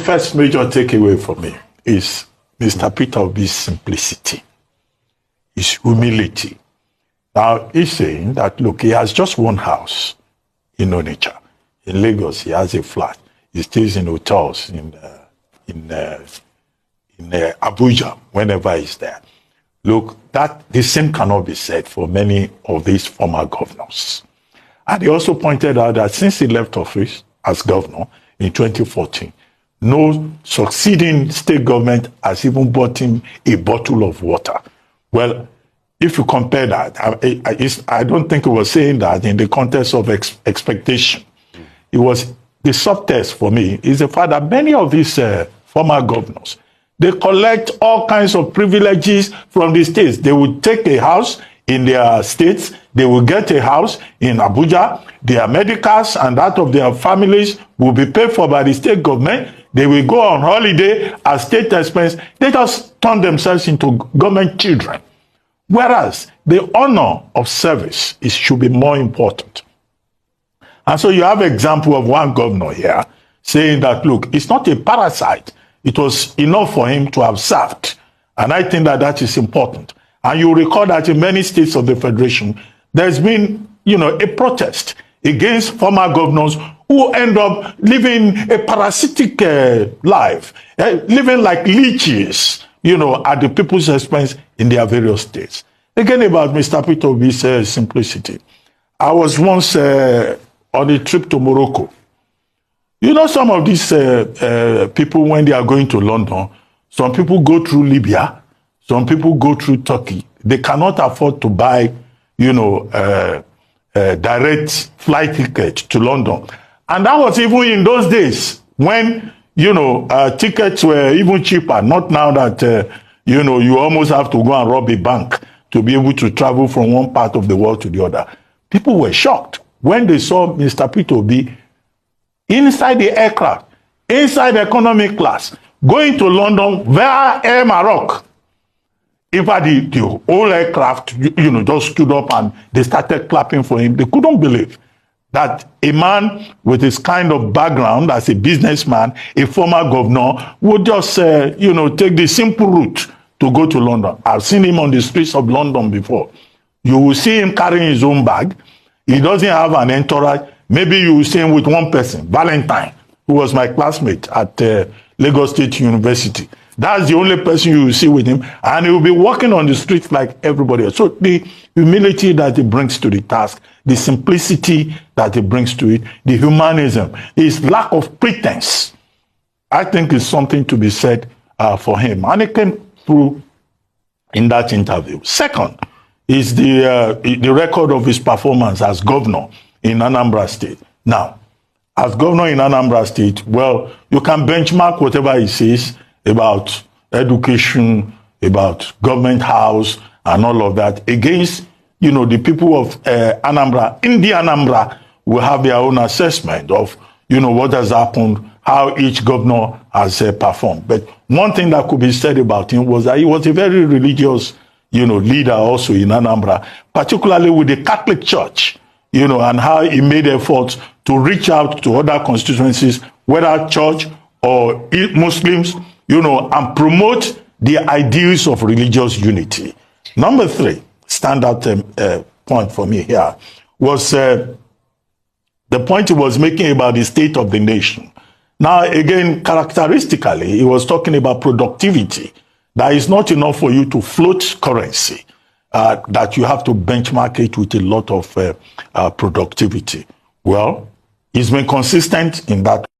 First major takeaway for me is Mr. Peter Obi's simplicity, his humility. Now, he's saying that, look, he has just one house in Onitsha. In Lagos, he has a flat. He stays in hotels in Abuja whenever he's there. Look, that the same cannot be said for many of these former governors. And he also pointed out that since he left office as governor in 2014, no succeeding state government has even bought him a bottle of water. Well, if you compare that, I don't think he was saying that in the context of expectation. It was the subtext for me is the fact that many of these former governors, they collect all kinds of privileges from the states. They would take a house in their states, they will get a house in Abuja, their medicals and that of their families will be paid for by the state government. They will go on holiday as state expense. They just turn themselves into government children. Whereas the honor of service should be more important. And so you have an example of one governor here saying that, look, it's not a parasite. It was enough for him to have served. And I think that that is important. And you recall that in many states of the Federation, there's been, a protest against former governors who end up living a parasitic life, living like leeches, at the people's expense in their various states. Again, about Mr. Peter Obi's simplicity. I was once on a trip to Morocco. Some of these people, when they are going to London, some people go through Libya, some people go through Turkey. They cannot afford to buy, direct flight ticket to London. And that was even in those days when, tickets were even cheaper. Not now that, you almost have to go and rob a bank to be able to travel from one part of the world to the other. People were shocked when they saw Mr. Peter Obi inside the aircraft, inside economic class, going to London via Air Maroc. In fact, the whole aircraft, just stood up and they started clapping for him. They couldn't believe that a man with his kind of background as a businessman, a former governor, would just, take the simple route to go to London. I've seen him on the streets of London before. You will see him carrying his own bag. He doesn't have an entourage. Maybe you will see him with one person, Valentine, who was my classmate at Lagos State University. That's the only person you will see with him, and he will be walking on the streets like everybody else. So the humility that he brings to the task, the simplicity that he brings to it, the humanism, his lack of pretense, I think is something to be said for him. And it came through in that interview. Second is the record of his performance as governor in Anambra State. Now, as governor in Anambra State, well, you can benchmark whatever he says about education, about government house, and all of that against, the people of Anambra. In the Anambra will have their own assessment of, what has happened, how each governor has performed. But one thing that could be said about him was that he was a very religious, leader also in Anambra, particularly with the Catholic Church, and how he made efforts to reach out to other constituencies, whether church or Muslims, and promote the ideals of religious unity. Number three, standout point for me here was the point he was making about the state of the nation. Now, again, characteristically, he was talking about productivity. That is not enough for you to float currency, that you have to benchmark it with a lot of productivity. Well, he's been consistent in that.